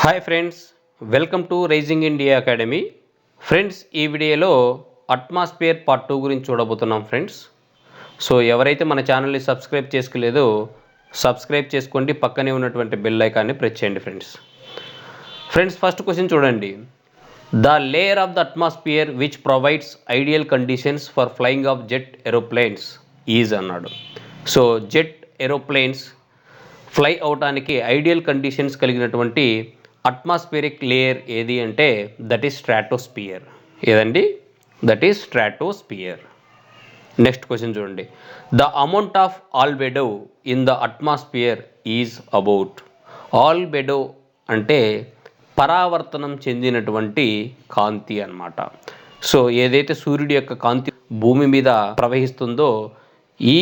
Hi friends, welcome to Rising India Academy. Friends, ఈ వీడియోలో atmosphere part 2 గురించి చూడబోతున్నాం ఫ్రెండ్స్. సో ఎవరైతే మన ఛానల్ని సబ్స్క్రైబ్ చేసుకోలేదో సబ్స్క్రైబ్ చేసుకోండి, పక్కనే ఉన్నటువంటి బెల్ ఐకాన్ని ప్రెస్ చేయండి ఫ్రెండ్స్. ఫస్ట్ క్వశ్చన్ చూడండి. The layer of the atmosphere which provides ideal conditions for flying of jet aeroplanes is అన్నాడు. సో జెట్ ఏరోప్లేన్స్ ఫ్లై అవడానికి ఐడియల్ కండిషన్స్ కలిగినటువంటి అట్మాస్ఫియరిక్ లేయర్ ఏది అంటే దట్ ఈస్ స్ట్రాటోస్పియర్. ఏదండి? That is stratosphere. Next question చూడండి. The amount of albedo in the atmosphere is about. Albedo అంటే పరావర్తనం చెందినటువంటి కాంతి అన్నమాట. సో ఏదైతే సూర్యుడి యొక్క కాంతి భూమి మీద ప్రవహిస్తుందో ఈ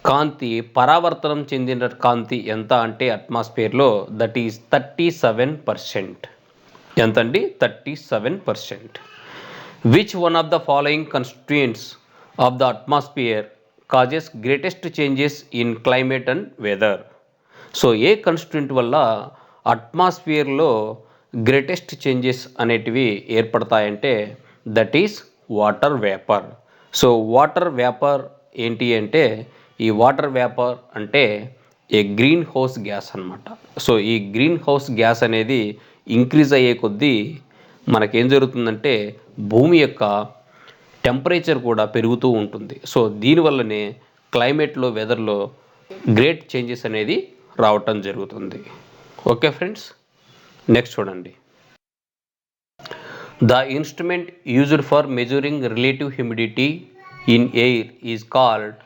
కాంతి పరావర్తనం చెందిన కాంతి ఎంత అంటే అట్మాస్ఫియర్లో దట్ ఈస్ 37%. ఎంతండి? 37%. Which one of the following constituents of the atmosphere causes greatest changes in climate and weather. So ఏ కాన్స్టిట్యూయెంట్ వల్ల అట్మాస్ఫియర్లో గ్రేటెస్ట్ చేంజెస్ అనేటివి ఏర్పడతాయంటే that is water vapour. So water vapour ఏంటి అంటే ఈ వాటర్ వేపర్ అంటే ఏ గ్రీన్ హౌస్ గ్యాస్ అన్నమాట. సో ఈ గ్రీన్ హౌస్ గ్యాస్ అనేది ఇంక్రీజ్ అయ్యే కొద్దీ మనకేం జరుగుతుందంటే భూమి యొక్క టెంపరేచర్ కూడా పెరుగుతూ ఉంటుంది. సో దీనివల్లనే క్లైమేట్లో వెదర్లో గ్రేట్ చేంజెస్ అనేది రావటం జరుగుతుంది. ఓకే ఫ్రెండ్స్, నెక్స్ట్ చూడండి. The instrument used for measuring relative humidity in air is called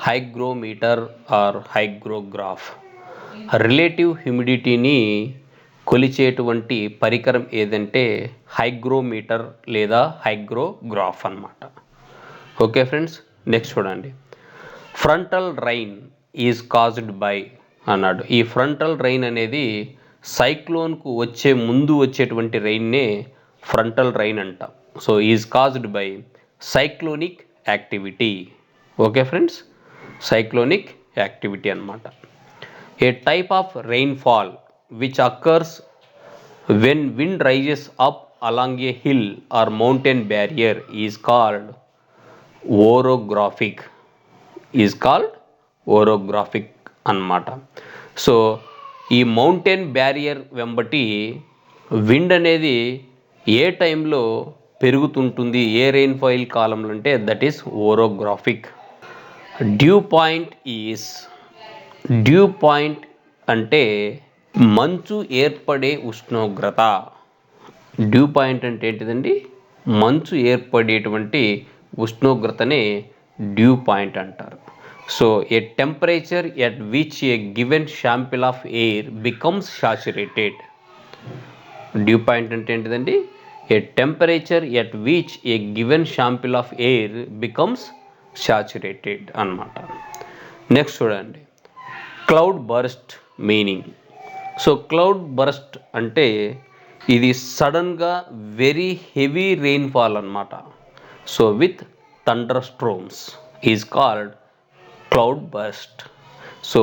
hygrometer or hygrograph. Relative హ్యూమిడిటీని కొలిచేటువంటి పరికరం ఏదంటే హైగ్రోమీటర్ లేదా హైగ్రోగ్రాఫ్ అన్నమాట. ఓకే ఫ్రెండ్స్, నెక్స్ట్ చూడండి. Frontal rain is caused by అన్నాడు. ఈ ఫ్రంటల్ రైన్ అనేది సైక్లోన్కు వచ్చే ముందు వచ్చేటువంటి రైన్నే ఫ్రంటల్ రైన్ అంట. So is caused by cyclonic activity. Okay friends, cyclonic activity అన్నమాట. A type of rainfall which occurs when wind rises up along a hill or mountain barrier is called orographic. Orographic అన్నమాట. So ఈ mountain barrier వెంబటి wind అనేది ఏ టైంలో పెరుగుతుంటుంది, ఏ rainfall కాలంలో అంటే that is orographic. Dew point అంటే మంచు ఏర్పడే ఉష్ణోగ్రత. డ్యూ పాయింట్ అంటే ఏంటిదండి? మంచు ఏర్పడేటువంటి ఉష్ణోగ్రతనే డ్యూ పాయింట్ అంటారు. So a temperature at which a given sample of air becomes saturated. Dew point అంటే ఏంటిదండి? A temperature at which a given sample of air becomes saturated అన్నమాట. నెక్స్ట్ చూడండి. Cloudburst meaning. So cloudburst అంటే ఇది సడన్గా very heavy rainfall అన్నమాట. So with thunderstorms is called cloudburst. So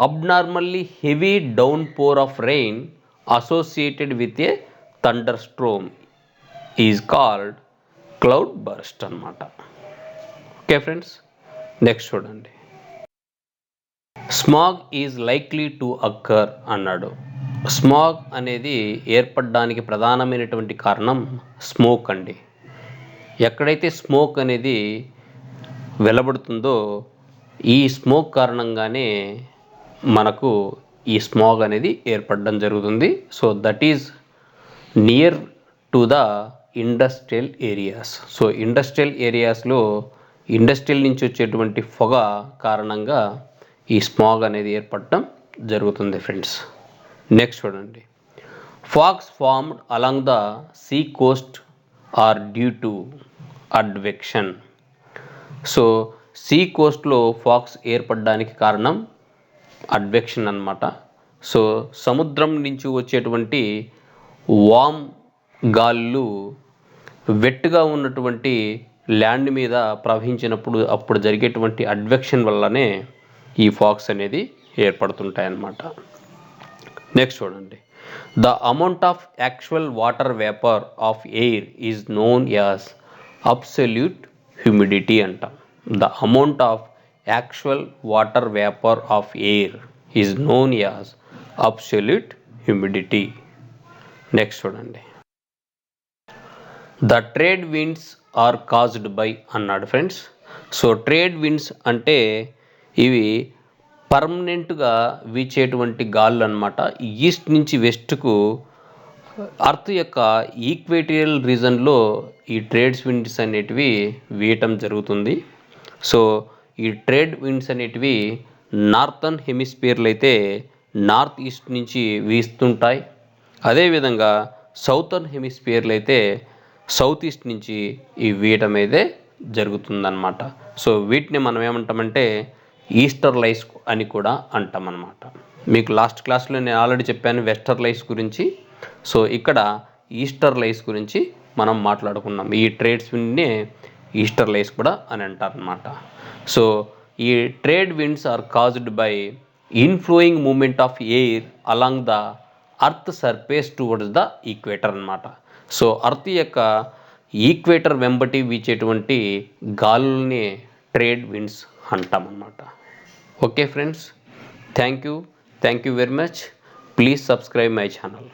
abnormally heavy downpour of rain associated with a thunder storm is called cloud burst అన్నమాట. Okay friends, next చూడండి. Smog is likely to occur అన్నాడు. Smog అనేది ఏర్పడడానికి ప్రధానమైనటువంటి కారణం smoke అండి. ఎక్కడైతే smoke అనేది వెలువడుతుందో ఈ స్మోక్ కారణంగానే మనకు ఈ స్మాగ్ అనేది ఏర్పడడం జరుగుతుంది. So that is near to the industrial areas. So industrial ఏరియాస్లో ఇండస్ట్రియల్ నుంచి వచ్చేటువంటి పొగ కారణంగా ఈ స్మాగ్ అనేది ఏర్పడటం జరుగుతుంది ఫ్రెండ్స్. నెక్స్ట్ చూడండి. Fogs formed along the sea coast are due to advection. So sea కోస్ట్లో ఫాగ్స్ ఏర్పడడానికి కారణం అడ్వెక్షన్ అన్నమాట. సో సముద్రం నుంచి వచ్చేటువంటి వామ్ గాలులు వెట్టుగా ఉన్నటువంటి ల్యాండ్ మీద ప్రవహించినప్పుడు అప్పుడు జరిగేటువంటి అడ్వెక్షన్ వల్లనే ఈ ఫాగ్స్ అనేది ఏర్పడుతుంటాయన్నమాట. నెక్స్ట్ చూడండి. The amount of actual water vapour of air is known as absolute humidity అంటాం. The amount of actual water vapour of air is known as absolute humidity. Next చూడండి, the trade winds are caused by అన్నాడు friends. So trade winds అంటే ఇవి పర్మనెంట్గా వీచేటువంటి గాలులు అనమాట. East నుంచి వెస్ట్కు earth యొక్క ఈక్వేటోరియల్ రీజన్లో ఈ ట్రేడ్ విండ్స్ అనేటివి వీయటం జరుగుతుంది. సో ఈ ట్రేడ్ విండ్స్ అనేటివి నార్థన్ హెమిస్ఫియర్లో అయితే నార్త్ ఈస్ట్ నుంచి వీస్తుంటాయి. అదేవిధంగా సౌతర్న్ హెమిస్ఫియర్లో అయితే సౌత్ ఈస్ట్ నుంచి ఈ వీయటం అయితే జరుగుతుందన్నమాట. సో వీటిని మనం ఏమంటామంటే ఈస్టర్ లైస్ అని కూడా అంటామన్నమాట. మీకు లాస్ట్ క్లాస్లో నేను ఆల్రెడీ చెప్పాను వెస్టర్ లైస్ గురించి. సో ఇక్కడ ఈస్టర్ లైస్ గురించి మనం మాట్లాడుకున్నాం. ఈ ట్రేడ్స్ విండ్ని ఈస్టర్ లైస్ కూడా అని అంటారనమాట. సో ఈ trade winds are caused by inflowing movement of air along the earth surface towards the equator అనమాట. సో అర్త్ యొక్క ఈక్వేటర్ వెంబటి వీచేటువంటి గాలుల్ని ట్రేడ్ విండ్స్ అంటామన్నమాట. Okay friends, thank you very much. Please subscribe my channel.